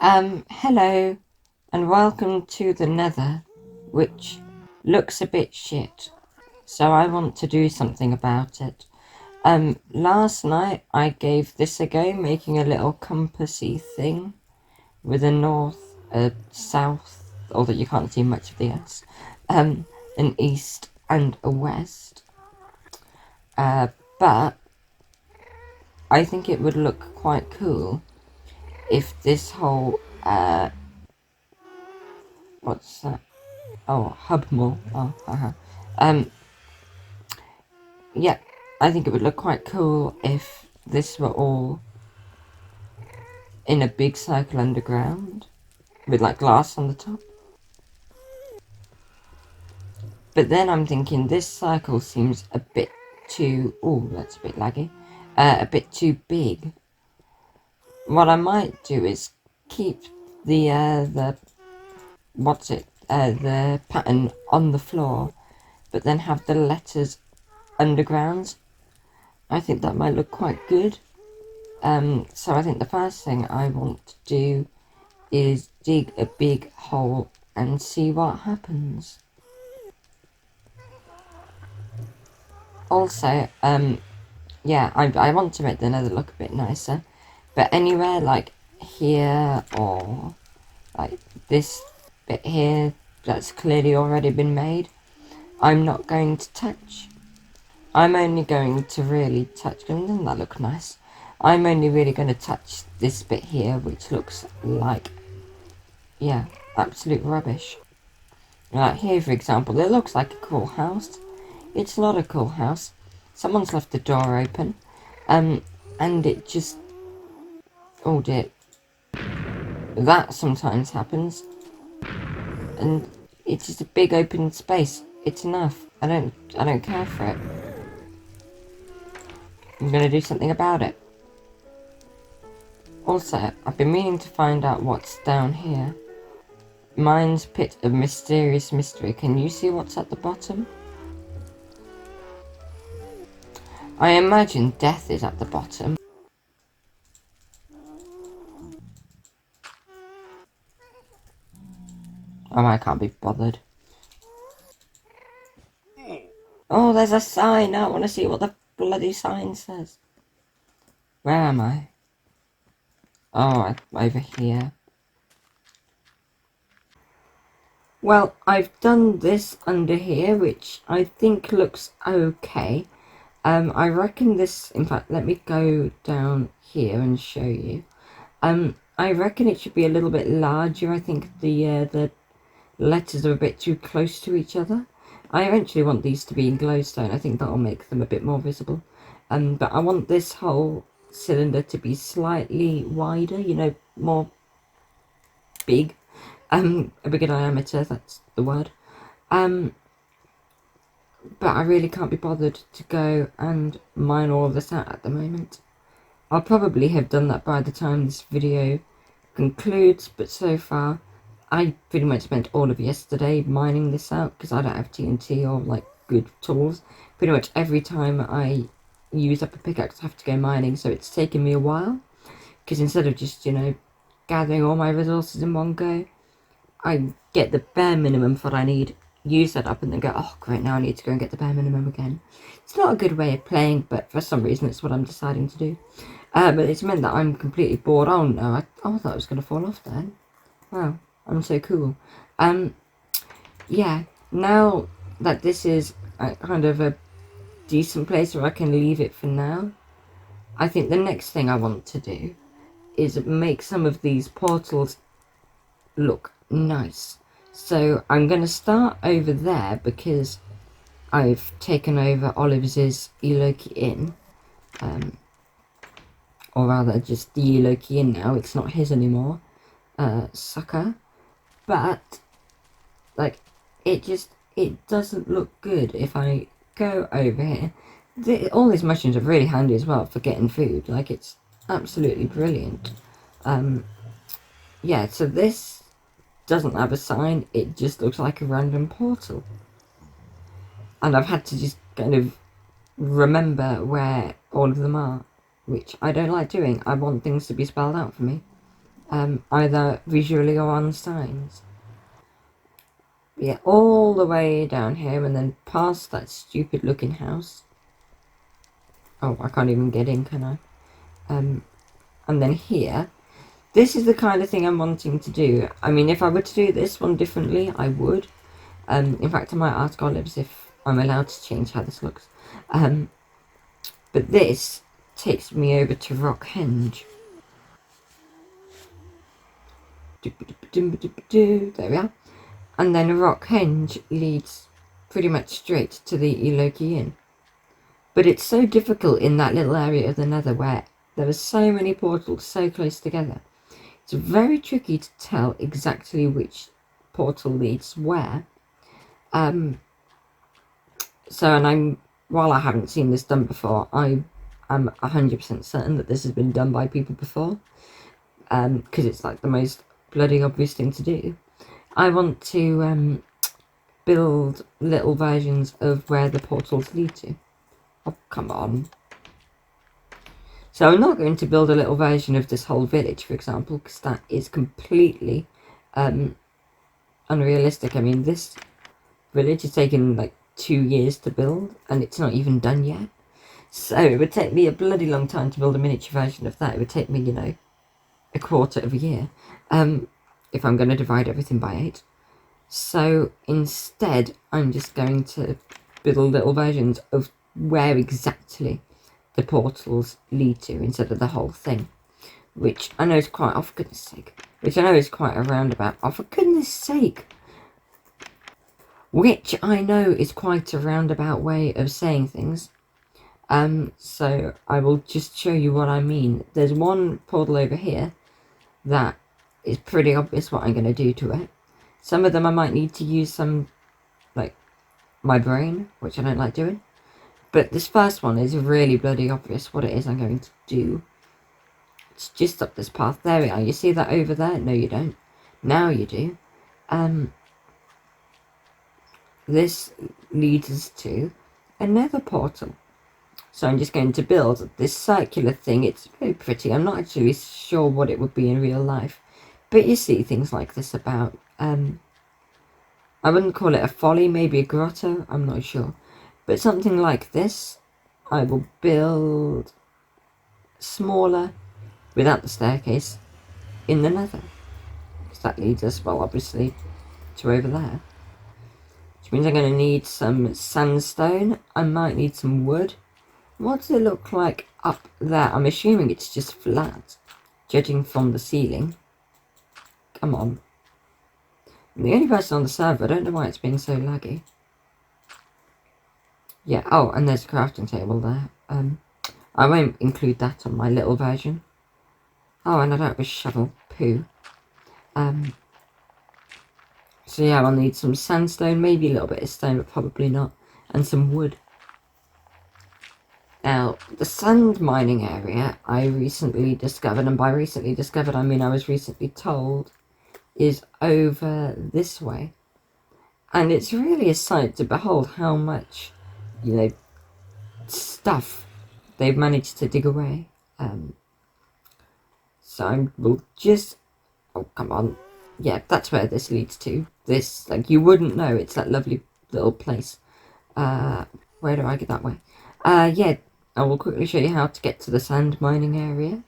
Hello, and welcome to the Nether, which looks a bit shit, so I want to do something about it. Last night I gave this a go, making a little compassy thing with a north, a south, although you can't see much of the S, an east and a west. But I think it would look quite cool if this whole, what's that? Oh, hub mall. Oh, yeah, I think it would look quite cool if this were all in a big circle underground with like glass on the top. But then I'm thinking this circle seems a bit too, oh, that's a bit laggy, a bit too big. What I might do is keep the pattern on the floor, but then have the letters underground. I think that might look quite good. So I think the first thing I want to do is dig a big hole and see what happens. Also, yeah, I want to make the nether look a bit nicer, but anywhere like here or like this bit here that's clearly already been made, I'm not going to touch. I'm only going to really touch, doesn't that look nice? I'm only really going to touch this bit here, which looks like, yeah, absolute rubbish. Like here, for example, it looks like a cool house. It's not a cool house. Someone's left the door open, and it just, oh dear, that sometimes happens, and it's just a big open space. It's enough. I don't care for it. I'm gonna do something about it. Also, I've been meaning to find out what's down here. Mine's pit of mysterious mystery. Can you see what's at the bottom? I imagine death is at the bottom. Oh, I can't be bothered. Oh, there's a sign. I want to see what the bloody sign says. Where am I? Oh, over here. Well, I've done this under here, which I think looks okay. I reckon this, in fact, let me go down here and show you. I reckon it should be a little bit larger. I think the letters are a bit too close to each other. I eventually want these to be in glowstone. I think that'll make them a bit more visible. But I want this whole cylinder to be slightly wider, you know, more big. A bigger diameter, that's the word. But I really can't be bothered to go and mine all of this out at the moment. I'll probably have done that by the time this video concludes, but so far I pretty much spent all of yesterday mining this out because I don't have TNT or like good tools. Pretty much every time I use up a pickaxe I have to go mining, so it's taken me a while because instead of just, you know, gathering all my resources in one go, I get the bare minimum for what I need, use that up, and then go, oh great, now I need to go and get the bare minimum again. It's not a good way of playing, but for some reason it's what I'm deciding to do. But it's meant that I'm completely bored. Oh no, I thought I was going to fall off then. Wow, I'm so cool. Yeah, now that this is kind of a decent place where I can leave it for now, I think the next thing I want to do is make some of these portals look nice. So I'm going to start over there because I've taken over Olive's Eloqi Inn. Or rather, just the Eloqi Inn now. It's not his anymore. Sucker. But, like, it doesn't look good if I go over here. All these mushrooms are really handy as well for getting food. Like, it's absolutely brilliant. Yeah, so this doesn't have a sign, it just looks like a random portal. And I've had to just kind of remember where all of them are, which I don't like doing. I want things to be spelled out for me. either visually or on signs. Yeah, all the way down here and then past that stupid looking house. Oh, I can't even get in, can I? And then here, this is the kind of thing I'm wanting to do. I mean, if I were to do this one differently, I would. In fact, I might ask Olives if I'm allowed to change how this looks. But this takes me over to Rockhenge. There we are. And then Rockhenge leads pretty much straight to the Eloqi Inn. But it's so difficult in that little area of the Nether where there are so many portals so close together. It's very tricky to tell exactly which portal leads where. While I haven't seen this done before, I am 100% certain that this has been done by people before. Because it's like the most bloody obvious thing to do. I want to build little versions of where the portals lead to. Oh, come on. So I'm not going to build a little version of this whole village, for example, because that is completely unrealistic. I mean, this village has taken like 2 years to build, and it's not even done yet. So it would take me a bloody long time to build a miniature version of that. It would take me, you know, a quarter of a year, if I'm going to divide everything by 8. So instead, I'm just going to build little versions of where exactly the portals lead to instead of the whole thing, which I know is quite, oh for goodness sake, which I know is quite a roundabout, oh for goodness sake, which I know is quite a roundabout way of saying things. So I will just show you what I mean. There's one portal over here that is pretty obvious what I'm going to do to it. Some of them I might need to use some, like, my brain, which I don't like doing. But this first one is really bloody obvious what it is I'm going to do. It's just up this path. There we are. You see that over there? No, you don't. Now you do. This leads us to another portal. So I'm just going to build this circular thing. It's very pretty. I'm not actually sure what it would be in real life. But you see things like this about. I wouldn't call it a folly, maybe a grotto. I'm not sure. But something like this, I will build smaller, without the staircase, in the Nether. Because that leads us, well, obviously, to over there. Which means I'm going to need some sandstone. I might need some wood. What does it look like up there? I'm assuming it's just flat, judging from the ceiling. Come on. I'm the only person on the server. I don't know why it's being so laggy. Yeah, oh, and there's a crafting table there. I won't include that on my little version. Oh, and I don't have a shovel. Poo. So yeah, I'll need some sandstone, maybe a little bit of stone, but probably not. And some wood. Now, the sand mining area I recently discovered, and by recently discovered I mean I was recently told, is over this way. And it's really a sight to behold how much, you know, stuff they've managed to dig away. So I will just, oh come on, yeah, that's where this leads to. This, like, you wouldn't know it's that lovely little place. Where do I get that way? Yeah, I will quickly show you how to get to the sand mining area.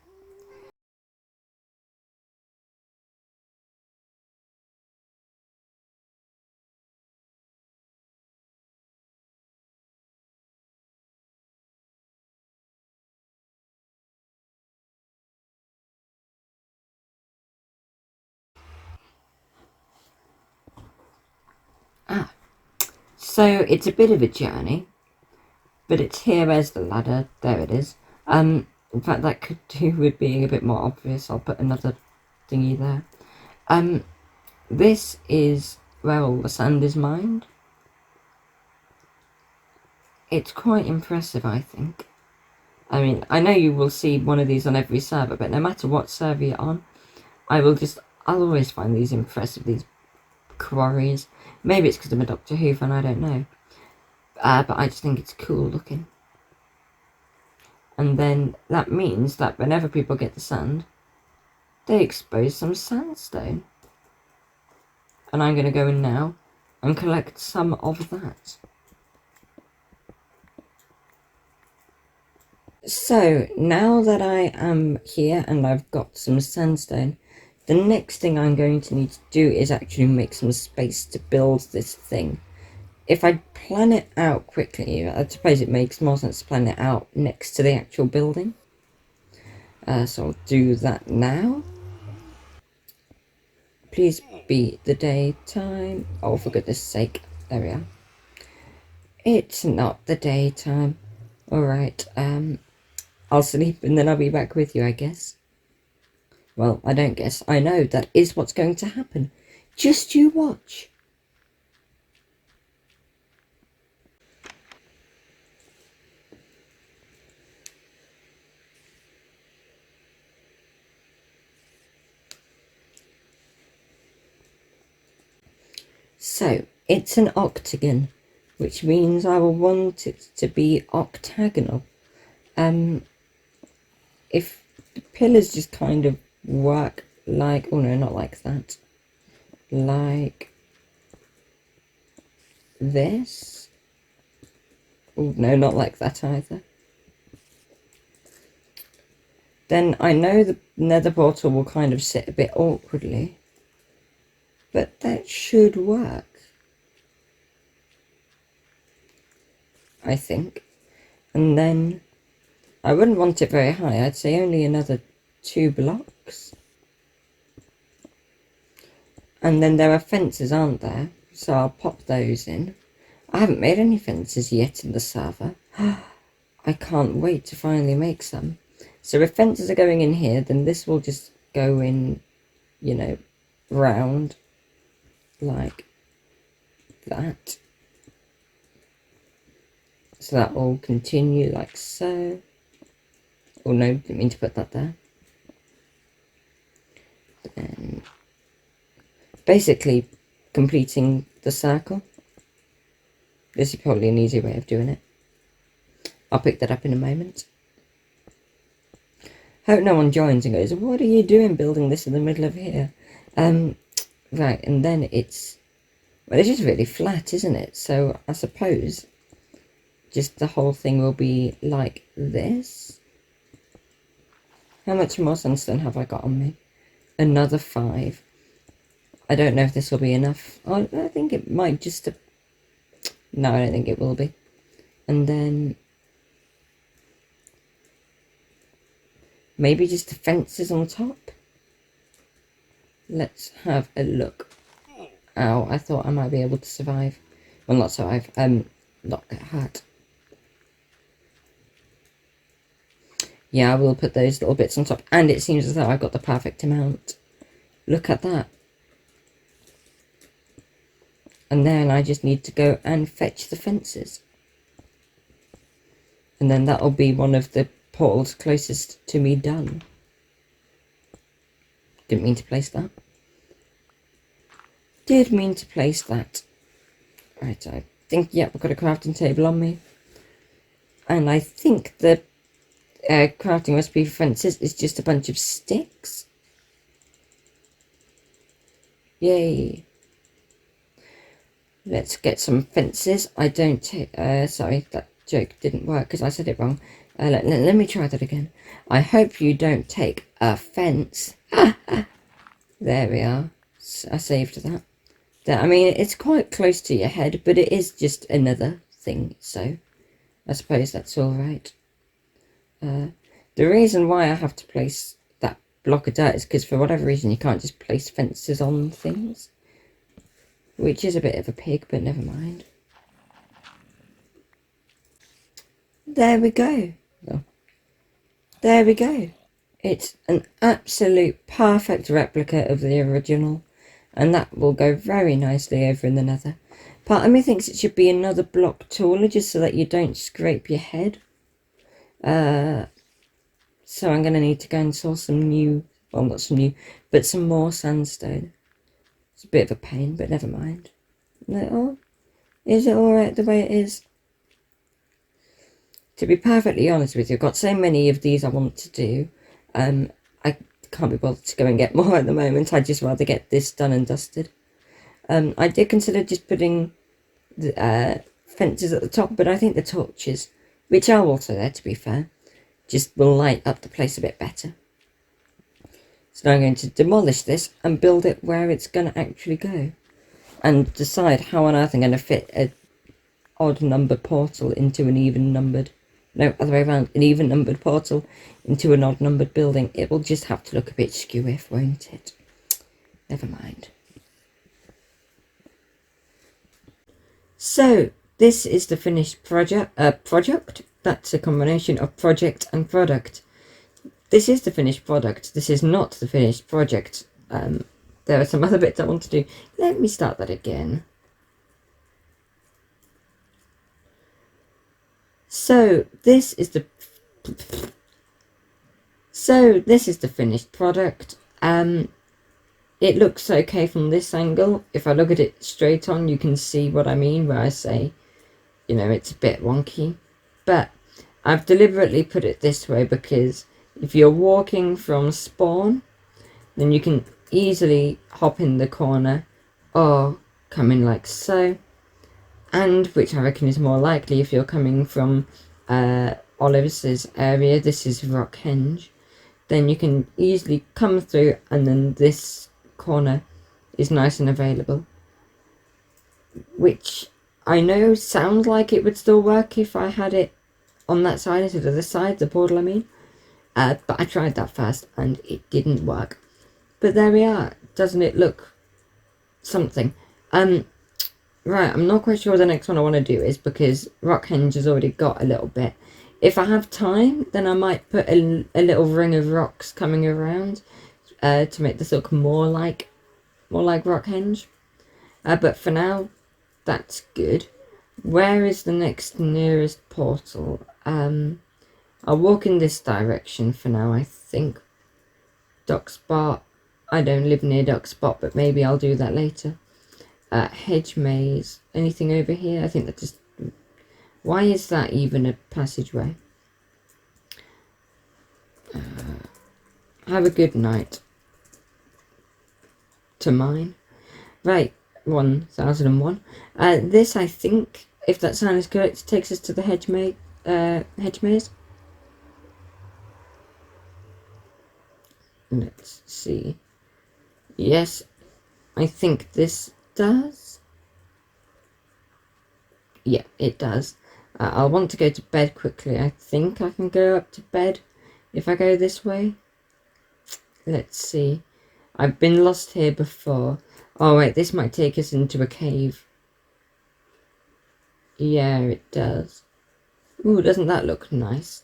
So it's a bit of a journey, but it's here as the ladder. There it is. In fact, that could do with being a bit more obvious. I'll put another thingy there. This is where all the sand is mined. It's quite impressive, I think. I mean, I know you will see one of these on every server, but no matter what server you're on, I'll always find these impressive, these quarries. Maybe it's because I'm a Doctor Who fan, I don't know. But I just think it's cool looking. And then that means that whenever people get the sand, they exposed some sandstone. And I'm going to go in now and collect some of that. So now that I am here and I've got some sandstone, the next thing I'm going to need to do is actually make some space to build this thing. If I plan it out quickly, I suppose it makes more sense to plan it out next to the actual building. So I'll do that now. Please be the daytime. Oh, for goodness sake. There we are. It's not the daytime. Alright, I'll sleep and then I'll be back with you, I guess. Well, I don't guess. I know that is what's going to happen. Just you watch. So, it's an octagon, which means I will want it to be octagonal. If the pillars just kind of work like, oh no, not like that, like this. Oh no, not like that either. Then I know the nether portal will kind of sit a bit awkwardly, but that should work, I think. And then I wouldn't want it very high. I'd say only another 2 blocks. And then there are fences, aren't there? So I'll pop those in. I haven't made any fences yet in the server. I can't wait to finally make some. So if fences are going in here, then this will just go in, you know, round like that. So that will continue like so. Oh no, didn't mean to put that there. Then basically completing the circle. This is probably an easy way of doing it. I'll pick that up in a moment. Hope no one joins and goes, what are you doing building this in the middle of here? Right, and then it's, well, it's just really flat, isn't it? So I suppose just the whole thing will be like this. How much more sandstone have I got on me? Another 5. I don't know if this will be enough. Oh, I think it might just... No, I don't think it will be. And then maybe just the fences on top. Let's have a look. Ow, I thought I might be able to survive. Well, not survive. Not get hurt. Yeah, I will put those little bits on top. And it seems as though I've got the perfect amount. Look at that. And then I just need to go and fetch the fences. And then that'll be one of the portals closest to me done. Didn't mean to place that. Did mean to place that. Right, I think, yep, I've got a crafting table on me. And I think the crafting recipe for fences is just a bunch of sticks. Yay. Let's get some fences. I don't... sorry, that joke didn't work because I said it wrong. Let me try that again. I hope you don't take offence. There we are. I saved that. I mean, it's quite close to your head, but it is just another thing, so I suppose that's all right. The reason why I have to place that block of dirt is because for whatever reason you can't just place fences on things, which is a bit of a pig, but never mind. There we go. Oh. There we go. It's an absolute perfect replica of the original, and that will go very nicely over in the nether. Part of me thinks it should be another block taller just so that you don't scrape your head. So I'm going to need to go and source some new, well, not some new, but some more sandstone. It's a bit of a pain, but never mind. Oh, is it alright the way it is? To be perfectly honest with you, I've got so many of these I want to do. I can't be bothered to go and get more at the moment. I'd just rather get this done and dusted. I did consider just putting the fences at the top, but I think the torches, which are also there to be fair, just will light up the place a bit better. So now I'm going to demolish this and build it where it's going to actually go. And decide how on earth I'm going to fit an odd numbered portal into an even numbered... No, other way around. An even numbered portal into an odd numbered building. It will just have to look a bit skew-if, won't it? Never mind. So, this is the finished project. That's a combination of project and product. This is the finished product. This is not the finished project. There are some other bits I want to do. Let me start that again. So this is the finished product. It looks okay from this angle. If I look at it straight on, you can see what I mean, where I say, you know, it's a bit wonky. But I've deliberately put it this way because if you're walking from spawn, then you can easily hop in the corner or come in like so. And, which I reckon is more likely if you're coming from Olive's area, this is Rockhenge, then you can easily come through and then this corner is nice and available. Which I know sounds like it would still work if I had it on that side instead of this side, the portal I mean. But I tried that first and it didn't work. But there we are. Doesn't it look something? Right, I'm not quite sure what the next one I want to do is because Rockhenge has already got a little bit. If I have time, then I might put a little ring of rocks coming around to make this look more like Rockhenge. But for now, that's good. Where is the next nearest portal? I'll walk in this direction for now, I think. Dock Spot. I don't live near Dock Spot, but maybe I'll do that later. Hedge maze. Anything over here? I think that just... Why is that even a passageway? Have a good night. To mine. Right, 1001. This, I think, if that sign is correct, takes us to the hedge maze. Let's see. Yes, I think this does. Yeah, it does. I'll want to go to bed quickly. I think I can go up to bed if I go this way. Let's see. I've been lost here before. Oh wait, this might take us into a cave. Yeah, it does. Ooh, doesn't that look nice?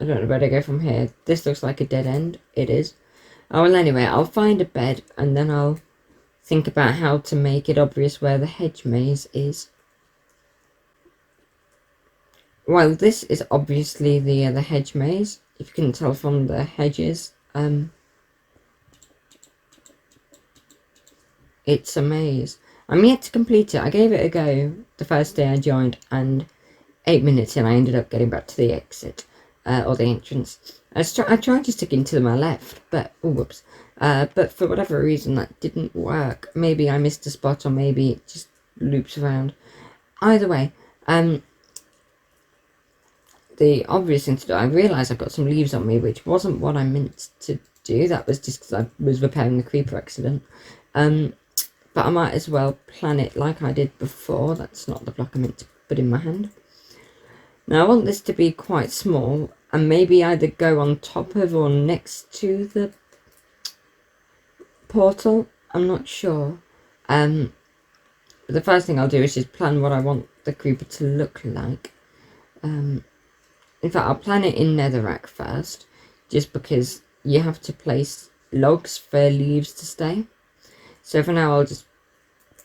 I don't know where to go from here. This looks like a dead end. It is. Oh, well, anyway, I'll find a bed and then I'll think about how to make it obvious where the hedge maze is. Well, this is obviously the hedge maze. If you can tell from the hedges, it's a maze. I'm yet to complete it. I gave it a go the first day I joined, and 8 minutes in, I ended up getting back to the exit. Or the entrance. I tried to stick into my left, but oh whoops. But for whatever reason that didn't work. Maybe I missed a spot, or maybe it just loops around. Either way, the obvious thing to do. I realised I've got some leaves on me, which wasn't what I meant to do. That was just because I was repairing the creeper accident. But I might as well plan it like I did before. That's not the block I meant to put in my hand. Now I want this to be quite small and maybe either go on top of or next to the portal. I'm not sure. But the first thing I'll do is just plan what I want the creeper to look like. In fact, I'll plan it in netherrack first, just because you have to place logs for leaves to stay. So for now I'll just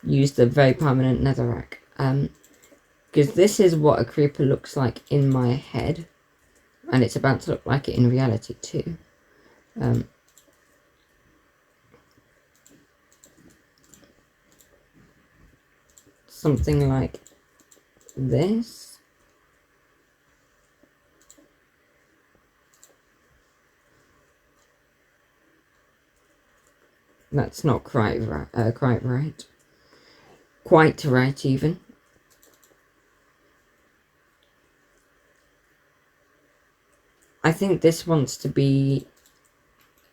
use the very permanent netherrack. Because this is what a creeper looks like in my head, and it's about to look like it in reality too. Something like this. That's not quite right. Quite right, even. I think this wants to be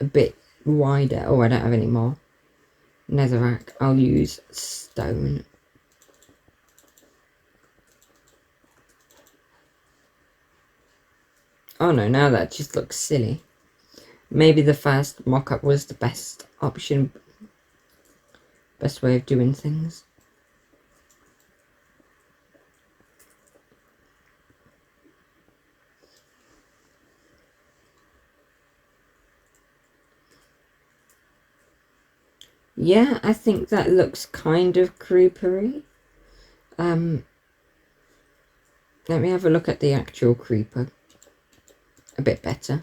a bit wider. Oh, I don't have any more netherrack. I'll use stone. Oh no, now that just looks silly. Maybe the first mock-up was the best option. Best way of doing things. Yeah, I think that looks kind of creepery. Let me have a look at the actual creeper a bit better.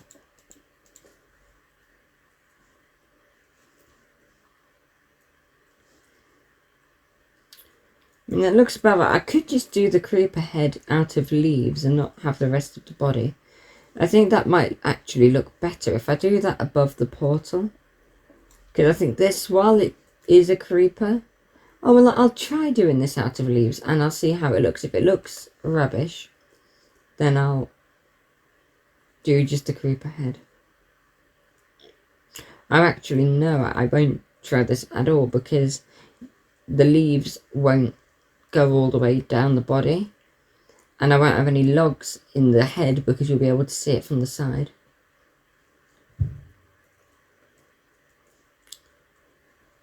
I mean, it looks about right. I could just do the creeper head out of leaves and not have the rest of the body. I think that might actually look better if I do that above the portal. Because I think this, while it is a creeper... Oh, well, I'll try doing this out of leaves and I'll see how it looks. If it looks rubbish, then I'll do just the creeper head. I won't try this at all because the leaves won't go all the way down the body. And I won't have any logs in the head because you'll be able to see it from the side.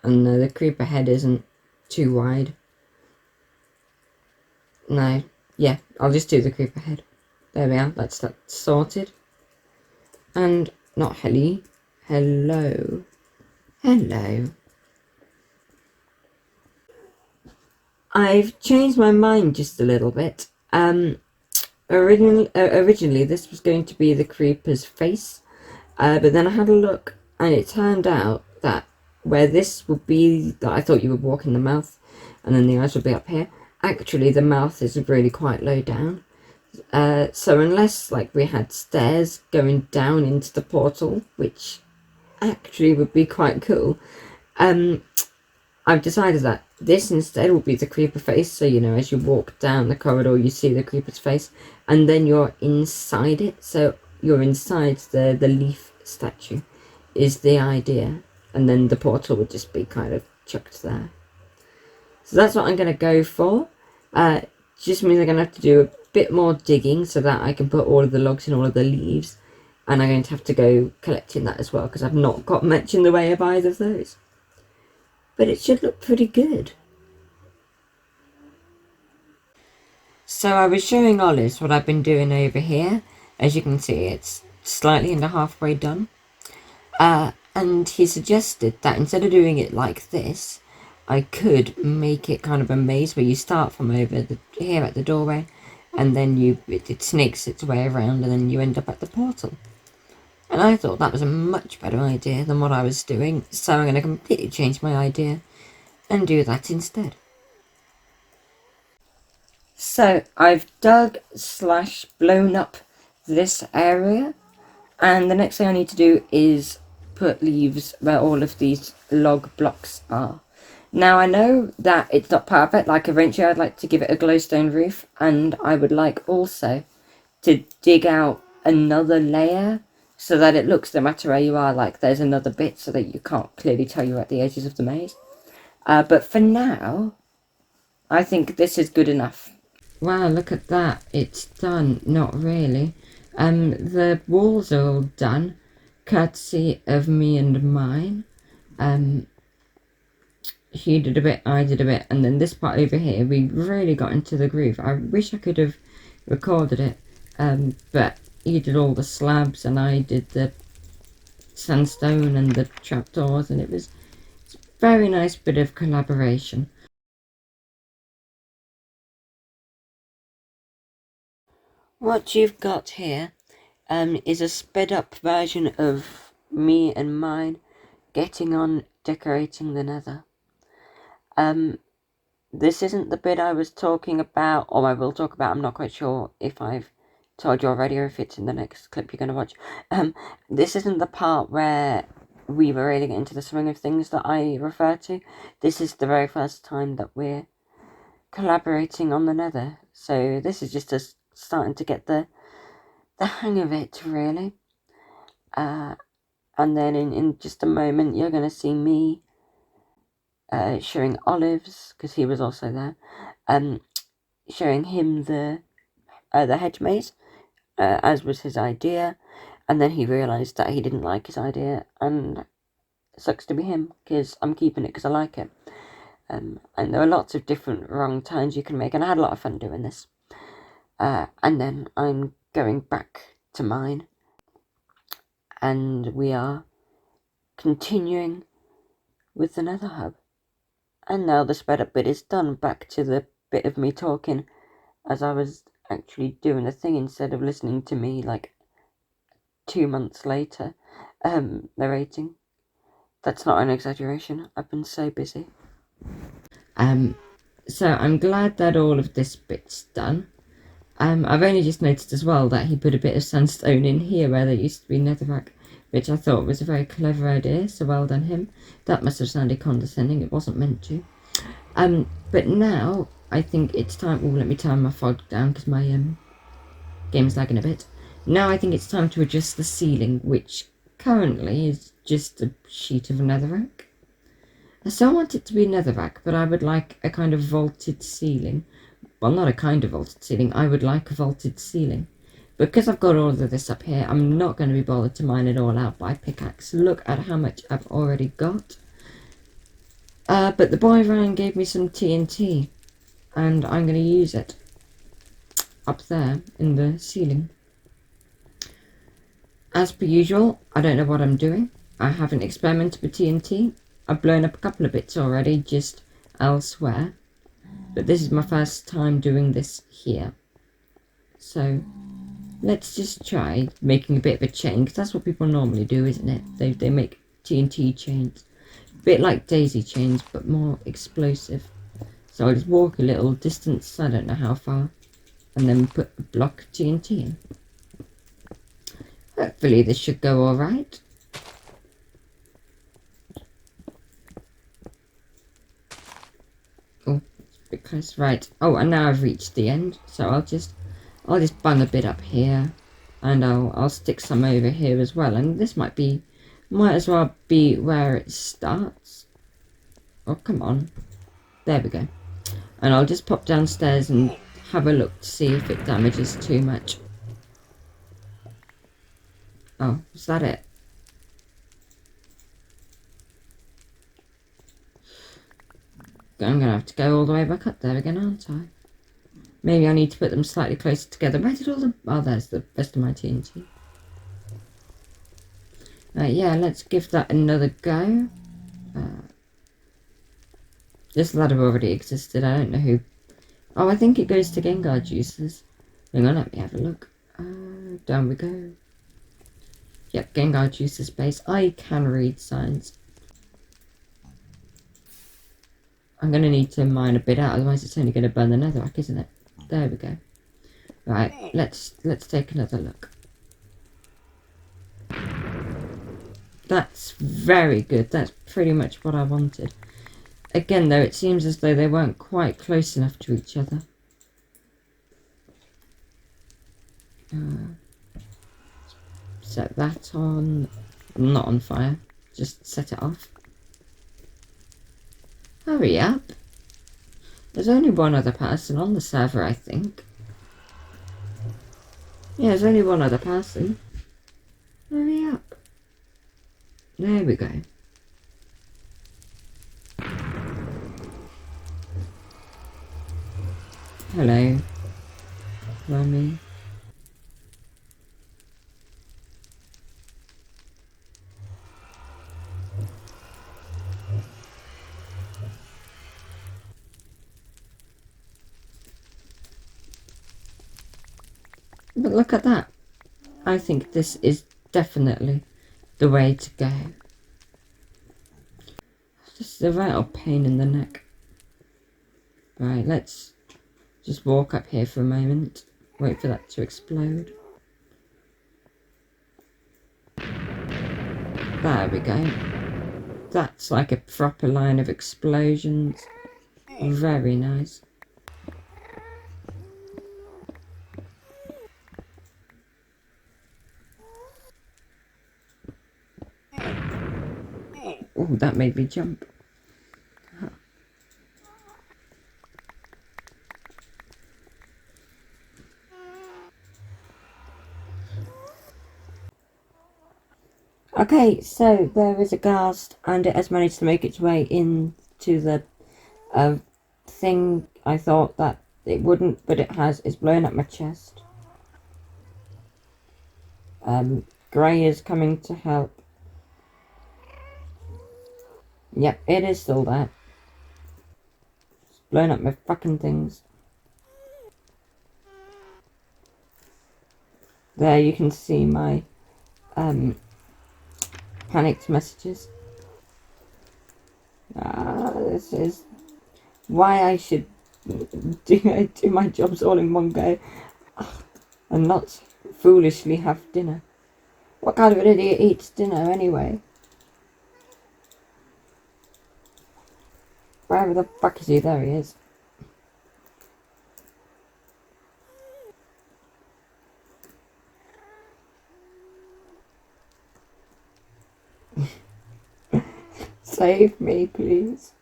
And the creeper head isn't too wide. No, yeah, I'll just do the creeper head. There we are, that's that sorted. And not Helly. Hello. Hello. I've changed my mind just a little bit. Originally this was going to be the creeper's face, but then I had a look and it turned out that where this would be, that I thought you would walk in the mouth and then the eyes would be up here, actually the mouth is really quite low down. So unless like we had stairs going down into the portal, which actually would be quite cool, I've decided that this instead will be the creeper face. So, you know, as you walk down the corridor, you see the creeper's face, and then you're inside it. So you're inside the leaf statue is the idea. And then the portal would just be kind of chucked there. So that's what I'm going to go for. Just means I'm going to have to do a bit more digging so that I can put all of the logs in all of the leaves. And I'm going to have to go collecting that as well because I've not got much in the way of either of those. But it should look pretty good. So I was showing Olives what I've been doing over here. As you can see, it's slightly under halfway done. And he suggested that instead of doing it like this, I could make it kind of a maze where you start from over here at the doorway, and then it snakes its way around, and then you end up at the portal. And I thought that was a much better idea than what I was doing, so I'm going to completely change my idea and do that instead. So I've dug / blown up this area, and the next thing I need to do is put leaves where all of these log blocks are. Now I know that it's not perfect, like eventually I'd like to give it a glowstone roof, and I would like also to dig out another layer so that it looks, no matter where you are, like there's another bit so that you can't clearly tell you're at the edges of the maze. But for now, I think this is good enough. Wow, look at that. It's done. Not really. The walls are all done, courtesy of me and mine. He did a bit, I did a bit, and then this part over here, we really got into the groove. I wish I could have recorded it, but he did all the slabs and I did the sandstone and the trapdoors, and it's a very nice bit of collaboration. What you've got here is a sped up version of me and mine getting on decorating the nether. This isn't the bit I was talking about, or I will talk about. I'm not quite sure if I've told you already or if it's in the next clip you're going to watch. This isn't the part where we were really getting into the swing of things that I refer to. This is the very first time that we're collaborating on the Nether, so this is just us starting to get the hang of it, really. And then in just a moment you're going to see me showing Olives, because he was also there, showing him the hedge maze, as was his idea, and then he realised that he didn't like his idea, and it sucks to be him, because I'm keeping it because I like it. And there are lots of different wrong turns you can make, and I had a lot of fun doing this. And then I'm going back to mine, and we are continuing with the Nether Hub. And now the sped up bit is done. Back to the bit of me talking as I was actually doing the thing, instead of listening to me like 2 months later narrating. That's not an exaggeration. I've been so busy. So I'm glad that all of this bit's done. I've only just noticed as well that he put a bit of sandstone in here where there used to be netherrack, which I thought was a very clever idea, so well done him. That must have sounded condescending, it wasn't meant to. But now I think it's time. Oh, let me turn my fog down because my game's lagging a bit. Now I think it's time to adjust the ceiling, which currently is just a sheet of netherrack. I still want it to be netherrack, but I would like a kind of vaulted ceiling. Well, not a kind of vaulted ceiling, I would like a vaulted ceiling. Because I've got all of this up here, I'm not going to be bothered to mine it all out by pickaxe. Look at how much I've already got. But the boy Ryan gave me some TNT, and I'm going to use it up there in the ceiling. As per usual, I don't know what I'm doing. I haven't experimented with TNT. I've blown up a couple of bits already, just elsewhere. But this is my first time doing this here. So let's just try making a bit of a chain, because that's what people normally do, isn't it? They make TNT chains. A bit like daisy chains, but more explosive. So I'll just walk a little distance, I don't know how far, and then put a block of TNT in. Hopefully this should go alright. Oh, it's a bit close. Right. Oh, and now I've reached the end, so I'll just bung a bit up here, and I'll stick some over here as well. And this might as well be where it starts. Oh, come on. There we go. And I'll just pop downstairs and have a look to see if it damages too much. Oh, is that it? I'm gonna have to go all the way back up there again, aren't I? Maybe I need to put them slightly closer together. Where did all the... Oh, there's the rest of my TNT. Yeah, let's give that another go. This ladder already existed. I don't know who... Oh, I think it goes to Gengar juices. Hang on, let me have a look. Down we go. Yep, Gengar juices base. I can read signs. I'm going to need to mine a bit out, otherwise it's only going to burn the netherrack, isn't it? There we go. Right, let's take another look. That's very good. That's pretty much what I wanted. Again, though, it seems as though they weren't quite close enough to each other. Set that on. Not on fire. Just set it off. Hurry up. There's only one other person on the server, I think. Yeah, there's only one other person. Hurry up. There we go. Hello. Rummy. But look at that. I think this is definitely the way to go. This is a right old pain in the neck. Right, let's just walk up here for a moment. Wait for that to explode. There we go. That's like a proper line of explosions. Very nice. Oh, that made me jump. Okay, so there is a ghast and it has managed to make its way into the thing. I thought that it wouldn't, but it has. It's blown up my chest. Grey is coming to help. Yep, it is still there. It's blown up my fucking things. There you can see my panicked messages. This is why I should do my jobs all in one go and not foolishly have dinner. What kind of an idiot eats dinner anyway? Wherever the fuck is he? There he is. Save me, please.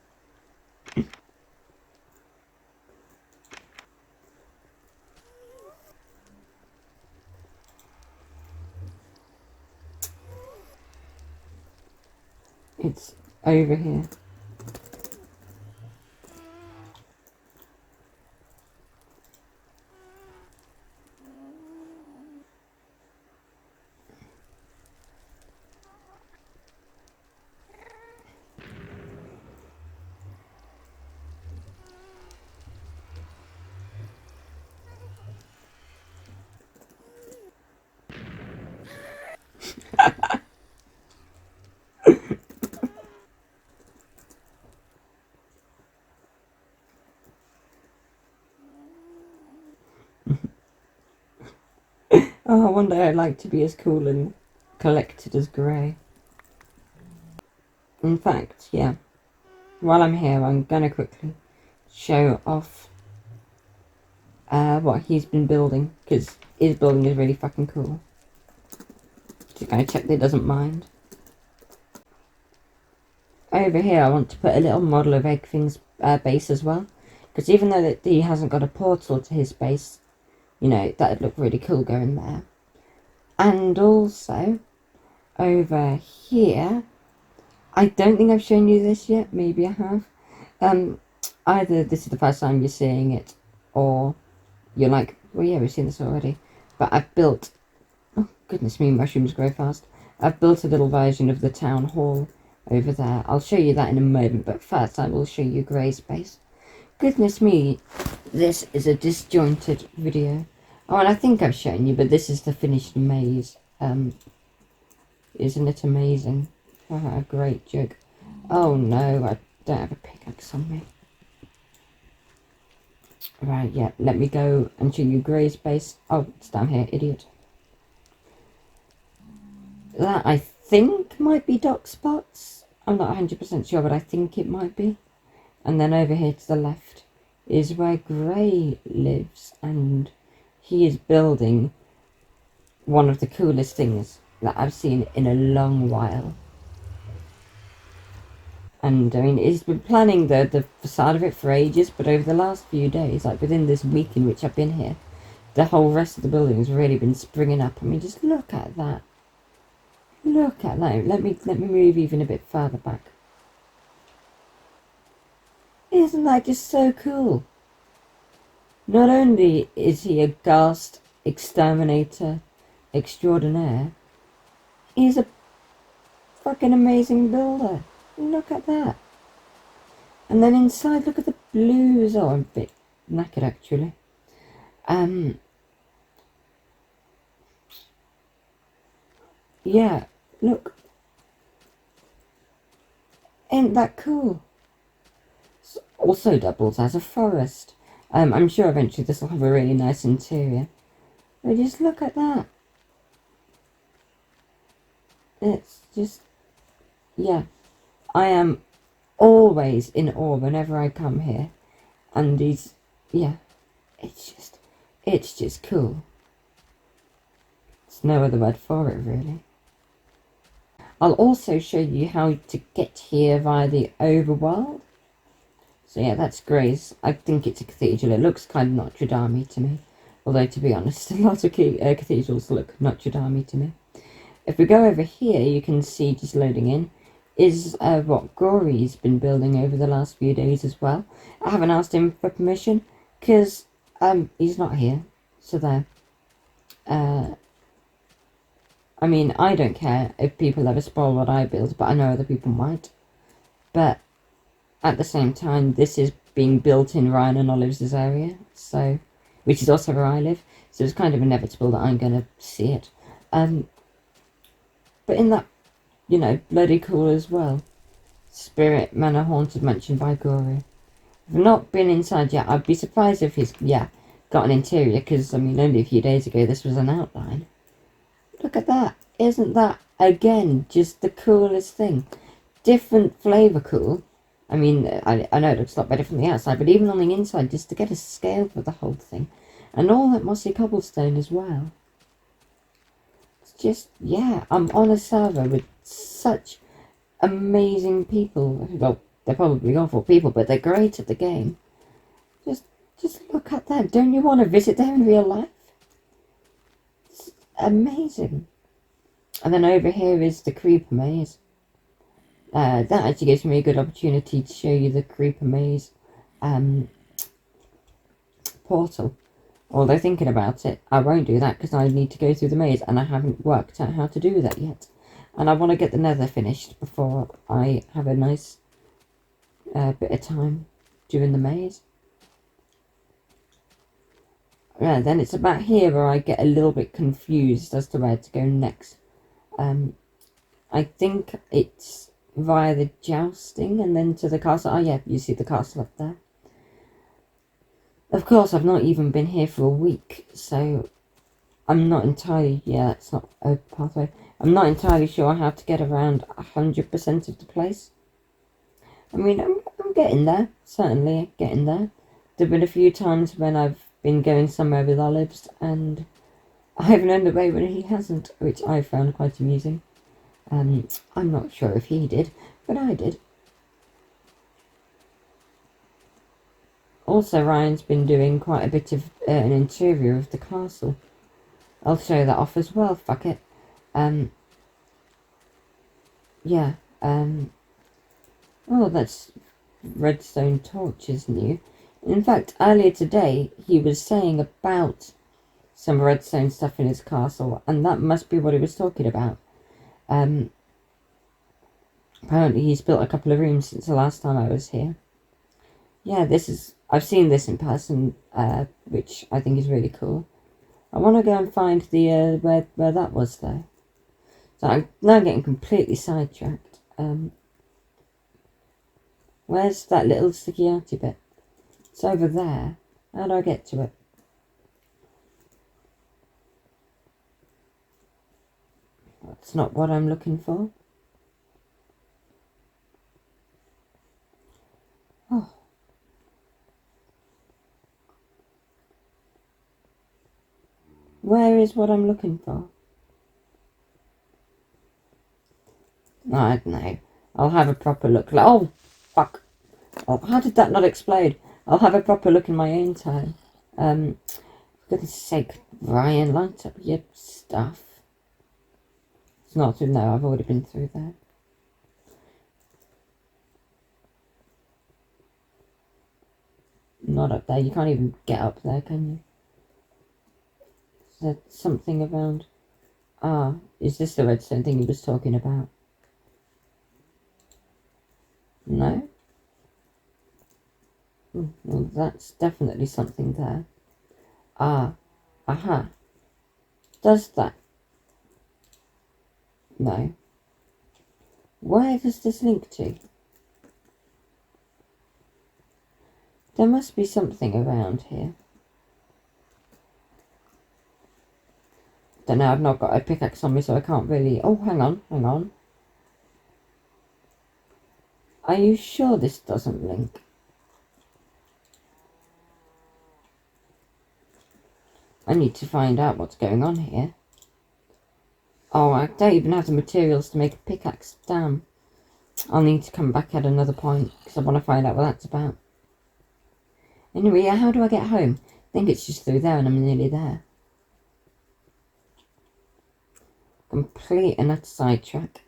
It's over here. Oh, one day I'd like to be as cool and collected as Grey. In fact, yeah. While I'm here, I'm gonna quickly show off what he's been building, because his building is really fucking cool. Just gonna check that he doesn't mind. Over here, I want to put a little model of Eggfing's base as well, because even though that he hasn't got a portal to his base, you know, that'd look really cool going there. And also, over here, I don't think I've shown you this yet, maybe I have. Either this is the first time you're seeing it, or you're like, well yeah, we've seen this already. But I've built, oh goodness me, mushrooms grow fast. I've built a little version of the town hall over there. I'll show you that in a moment, but first I will show you Grey's base. Goodness me, this is a disjointed video. Oh, and I think I've shown you, but this is the finished maze. Isn't it amazing? Oh, a great jug. Oh no, I don't have a pickaxe on me. Right, yeah, let me go and show you Grey's base. Oh, it's down here, idiot. That, I think, might be dock spots. I'm not 100% sure, but I think it might be. And then over here to the left is where Grey lives, and he is building one of the coolest things that I've seen in a long while. And I mean, he's been planning the facade of it for ages, but over the last few days, like within this week in which I've been here, the whole rest of the building has really been springing up. I mean, just look at that. Look at that. Let me move even a bit further back. Isn't that just so cool? Not only is he a ghast exterminator extraordinaire, he's a fucking amazing builder. Look at that. And then inside, look at the blues. Oh, I'm a bit knackered actually. Yeah, look. Ain't that cool? Also doubles as a forest. I'm sure eventually this will have a really nice interior. But just look at that. It's just yeah, I am always in awe whenever I come here. And yeah, it's just cool. There's no other word for it, really. I'll also show you how to get here via the overworld. So yeah, that's Grace. I think it's a cathedral. It looks kind of Notre Dame to me. Although, to be honest, a lot of cathedrals look Notre Dame to me. If we go over here, you can see, just loading in, is what Gory's been building over the last few days as well. I haven't asked him for permission, because he's not here. So there. I mean, I don't care if people ever spoil what I build, but I know other people might. But at the same time, this is being built in Ryan and Olive's area, so, which is also where I live, so it's kind of inevitable that I'm going to see it. But in that, you know, bloody cool as well. Spirit Manor Haunted Mansion by Gory. I've not been inside yet. I'd be surprised if he's, got an interior, because, I mean, only a few days ago this was an outline. Look at that. Isn't that, again, just the coolest thing? Different flavour cool. I mean, I know it looks a lot better from the outside, but even on the inside, just to get a scale for the whole thing. And all that mossy cobblestone as well. It's just, yeah, I'm on a server with such amazing people. Well, they're probably awful people, but they're great at the game. Just look at that. Don't you want to visit there in real life? It's amazing. And then over here is the Creeper Maze. That actually gives me a good opportunity to show you the Creeper Maze portal. Although thinking about it, I won't do that because I need to go through the maze and I haven't worked out how to do that yet. And I want to get the nether finished before I have a nice bit of time doing the maze. Yeah, then it's about here where I get a little bit confused as to where to go next. I think it's via the jousting and then to the castle. Oh yeah, you see the castle up there. Of course, I've not even been here for a week, so I'm not entirely... Yeah, that's not a pathway. I'm not entirely sure how to get around 100% of the place. I mean, I'm getting there. Certainly getting there. There have been a few times when I've been going somewhere with Olives and I've known the way when he hasn't, which I found quite amusing. I'm not sure if he did, but I did. Also, Ryan's been doing quite a bit of an interior of the castle. I'll show that off as well, fuck it. Yeah, oh, that's redstone torches new. In fact, earlier today, he was saying about some redstone stuff in his castle, and that must be what he was talking about. Apparently he's built a couple of rooms since the last time I was here. Yeah, I've seen this in person, which I think is really cool. I want to go and find the, where that was though. So I'm now getting completely sidetracked. Where's that little sticky outy bit? It's over there. How do I get to it? That's not what I'm looking for. Oh. Where is what I'm looking for? I don't know. I'll have a proper look. Oh, fuck. Oh, how did that not explode? I'll have a proper look in my own time. For goodness sake, Ryan, light up your stuff. It's not through there. I've already been through there. Not up there. You can't even get up there, can you? Is there something around? Ah, is this the redstone thing he was talking about? No? Well, that's definitely something there. Ah, aha. Does that? No. Where does this link to? There must be something around here. Don't know, I've not got a pickaxe on me, so I can't really... Oh, hang on. Are you sure this doesn't link? I need to find out what's going on here. Oh, I don't even have the materials to make a pickaxe. Damn. I'll need to come back at another point because I want to find out what that's about. Anyway, yeah, how do I get home? I think it's just through there and I'm nearly there. Complete and utter sidetrack.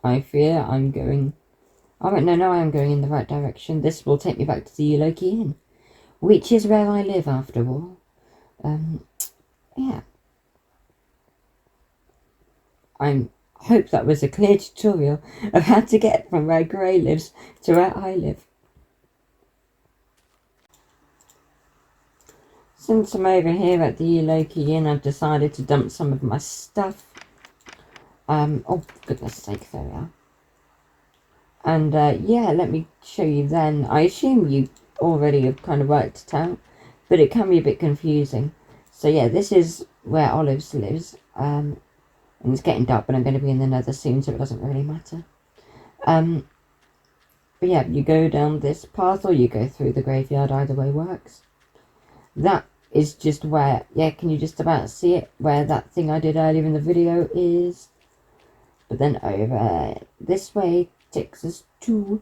I fear I'm going... Oh, wait, no, I am going in the right direction. This will take me back to the Eloqi Inn, which is where I live, after all. Yeah. I hope that was a clear tutorial of how to get from where Gray lives to where I live. Since I'm over here at the Eloqi Inn, I've decided to dump some of my stuff. Oh, for goodness sake, there we are. And, yeah, let me show you then. I assume you already have kind of worked it out, but it can be a bit confusing. So, yeah, this is where Olives lives. And it's getting dark, but I'm going to be in the nether soon, so it doesn't really matter. But, yeah, you go down this path or you go through the graveyard, either way works. That is just where, yeah, can you just about see it? Where that thing I did earlier in the video is. But then over this way takes us to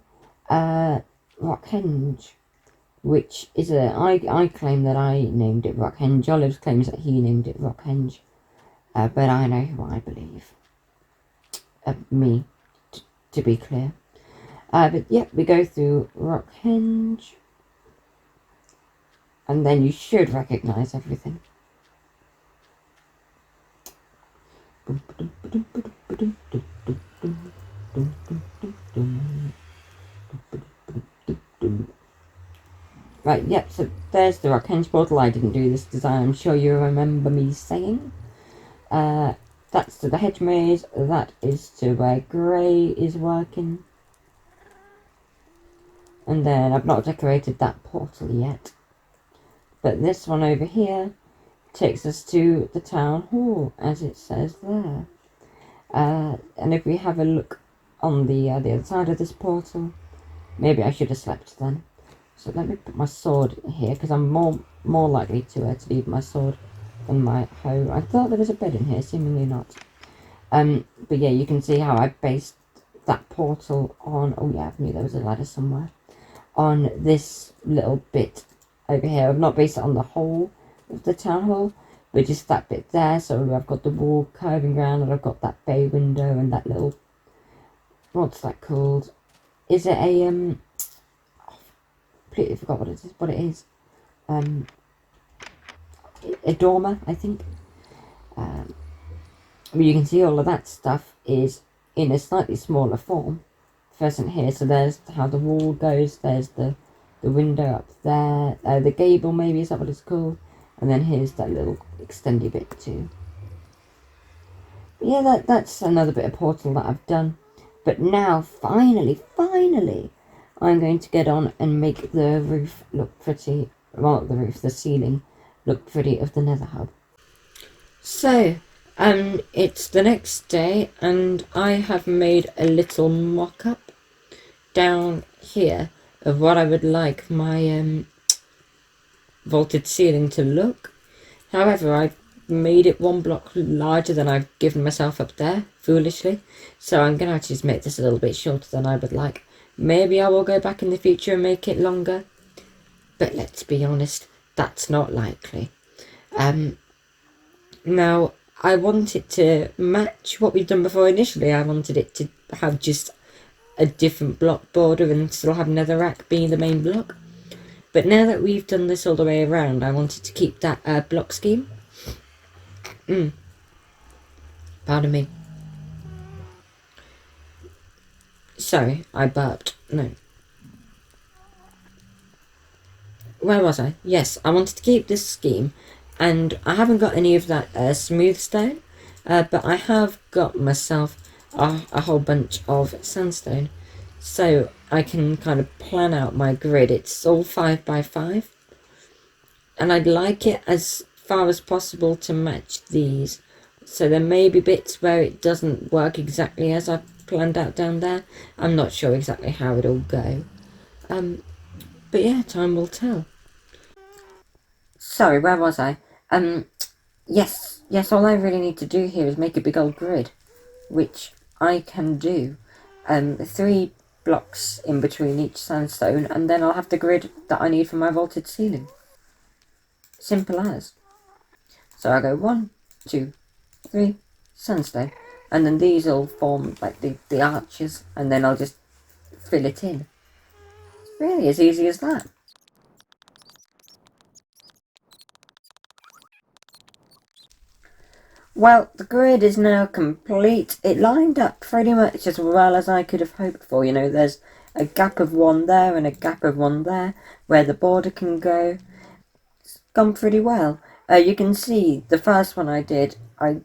Rockhenge, which is I claim that I named it Rockhenge. Olives claims that he named it Rockhenge, but I know who I believe. Me, to be clear. But yeah, we go through Rockhenge, and then you should recognise everything. Right, yep, so there's the Rockhenge portal. I didn't do this design, I'm sure you remember me saying. That's to the hedge maze, that is to where Gray is working. And then I've not decorated that portal yet. But this one over here takes us to the town hall, as it says there. And if we have a look on the other side of this portal, maybe I should have slept then. So let me put my sword here, because I'm more likely to leave my sword than my hoe. I thought there was a bed in here, seemingly not. But yeah, you can see how I based that portal on... Oh yeah, I knew there was a ladder somewhere. On this little bit over here. I've not based it on the whole of the town hall, but just that bit there. So I've got the wall curving around, and I've got that bay window and that little... What's that called? Is it a... completely forgot what it is. A dormer, I think. But you can see all of that stuff is in a slightly smaller form. First in here, so there's how the wall goes, there's the window up there, the gable maybe, is that what it's called? And then here's that little extendy bit too. But yeah, that's another bit of portal that I've done. But now, finally, I'm going to get on and make the roof look pretty. Well, not the roof, the ceiling look pretty of the nether hub. So, it's the next day, and I have made a little mock-up down here of what I would like my vaulted ceiling to look. However, I've made it one block larger than I've given myself up there, foolishly. So I'm going to actually just make this a little bit shorter than I would like. Maybe I will go back in the future and make it longer. But let's be honest, that's not likely. Now, I want it to match what we've done before initially. I wanted it to have just a different block border and still have netherrack being the main block. But now that we've done this all the way around, I wanted to keep that block scheme. Pardon me. Sorry, I burped. No. Where was I? Yes, I wanted to keep this scheme, and I haven't got any of that smooth stone, but I have got myself a whole bunch of sandstone, so I can kind of plan out my grid. It's all 5x5, and I'd like it as far as possible to match these So there may be bits where it doesn't work exactly as I've planned out down there. I'm not sure exactly how it'll go. But yeah, time will tell. Sorry, where was I? Um, yes, all I really need to do here is make a big old grid, which I can do. 3 blocks in between each sandstone, and then I'll have the grid that I need for my vaulted ceiling. Simple as. So I go 1, 2, 3, sandstone, and then these all form like the arches, and then I'll just fill it in. It's really as easy as that. Well, the grid is now complete. It lined up pretty much as well as I could have hoped for. You know, there's a gap of one there and a gap of one there where the border can go. It's gone pretty well. You can see the first one I did, I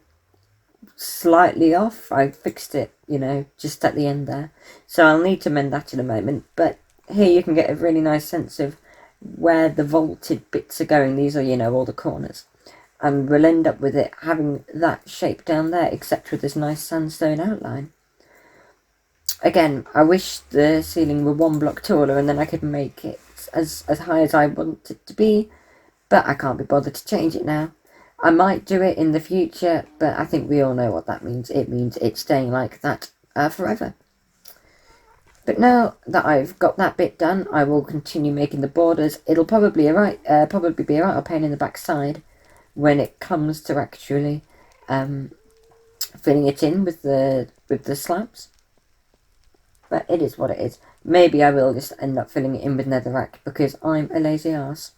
slightly off. I fixed it, you know, just at the end there. So I'll need to mend that in a moment. But here you can get a really nice sense of where the vaulted bits are going. These are, you know, all the corners. And we'll end up with it having that shape down there, except with this nice sandstone outline. Again, I wish the ceiling were 1 block taller and then I could make it as high as I want it to be, but I can't be bothered to change it now. I might do it in the future, but I think we all know what that means. It means it's staying like that forever. But now that I've got that bit done, I will continue making the borders. It'll probably be a right pain in the backside when it comes to actually filling it in with the slabs. But it is what it is. Maybe I will just end up filling it in with netherrack because I'm a lazy ass.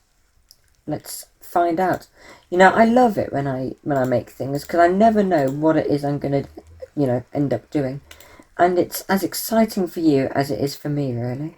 Let's find out. You know, I love it when I make things because I never know what it is I'm gonna, you know, end up doing, and it's as exciting for you as it is for me, really.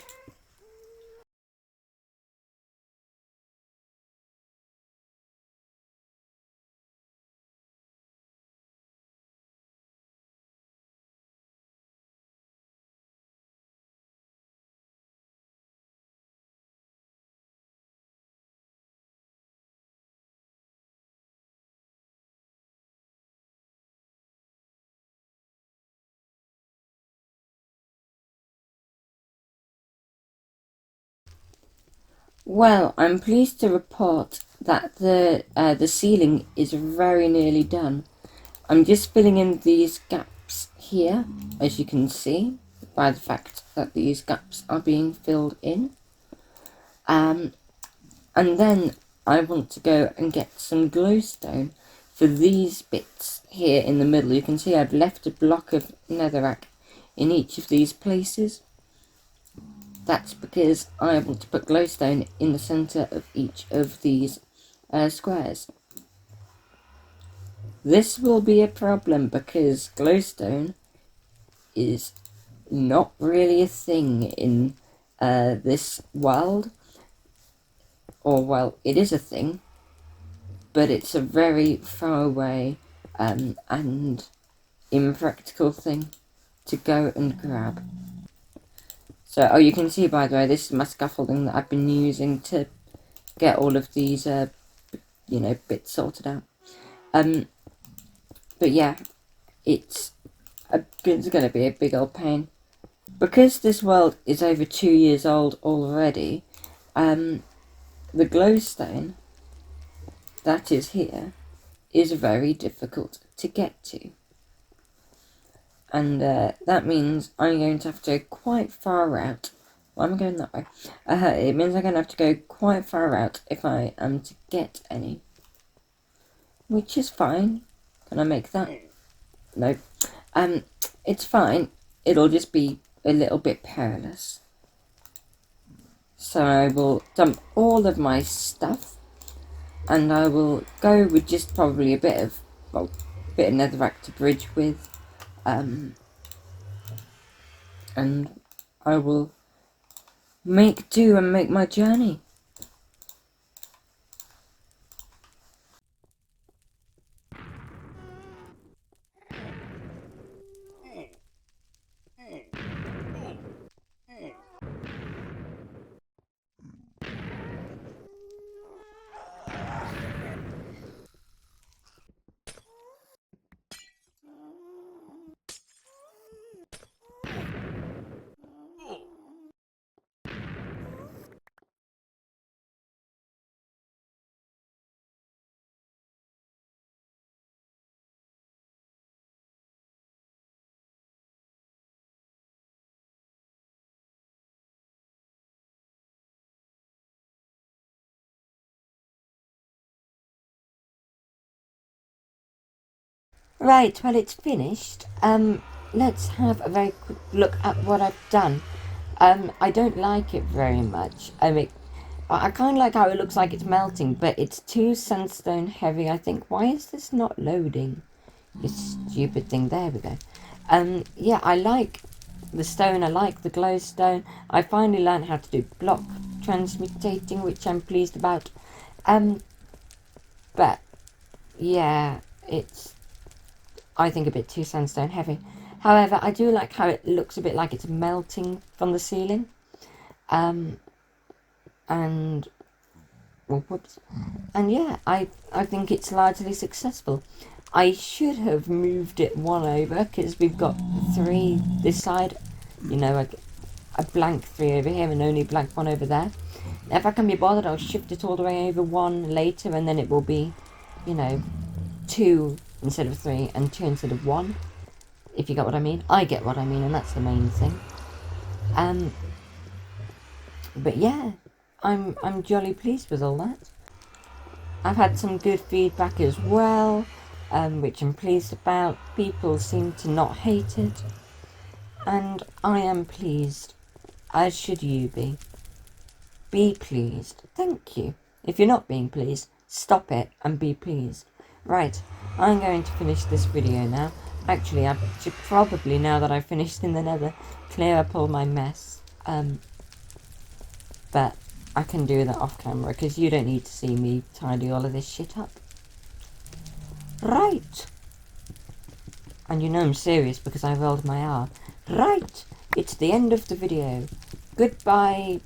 Well, I'm pleased to report that the ceiling is very nearly done. I'm just filling in these gaps here, as you can see, by the fact that these gaps are being filled in. Um, and then I want to go and get some glowstone for these bits here in the middle. You can see I've left a block of netherrack in each of these places. That's because I want to put glowstone in the centre of each of these squares. This will be a problem because glowstone is not really a thing in this world. Or, well, it is a thing, but it's a very far away and impractical thing to go and grab. So, oh, you can see, by the way, this is my scaffolding that I've been using to get all of these, you know, bits sorted out. But yeah, it's going to be a big old pain. Because this world is over 2 years old already, the glowstone that is here is very difficult to get to. And that means I'm going to have to go quite far out. Well, I'm going that way. It means I'm going to have to go quite far out if I am to get any. Which is fine. Can I make that? No. It's fine. It'll just be a little bit perilous. So I will dump all of my stuff, and I will go with just probably a bit of netherrack to bridge with, and I will make do and make my journey. Right, well it's finished. Let's have a very quick look at what I've done. I don't like it very much. I kind of like how it looks like it's melting, but it's too sandstone heavy, I think. Why is this not loading? This stupid thing. There we go. Yeah, I like the stone. I like the glowstone. I finally learned how to do block transmutating, which I'm pleased about. But yeah, it's, I think, a bit too sandstone heavy. However, I do like how it looks a bit like it's melting from the ceiling. And well, whoops. And yeah, I think it's largely successful. I should have moved it one over because we've got 3 this side, you know, a blank 3 over here and only a blank 1 over there. If I can be bothered, I'll shift it all the way over 1 later, and then it will be, you know, 2 instead of 3 and 2 instead of 1. If you get what I mean. I get what I mean, and that's the main thing. But yeah, I'm jolly pleased with all that. I've had some good feedback as well, which I'm pleased about. People seem to not hate it, and I am pleased, as should you be. Be pleased. Thank you. If you're not being pleased, stop it and be pleased. Right, I'm going to finish this video now. Actually, I should probably, now that I've finished in the nether, clear up all my mess. But I can do that off camera because you don't need to see me tidy all of this shit up. Right. And you know I'm serious because I rolled my R. Right. It's the end of the video. Goodbye.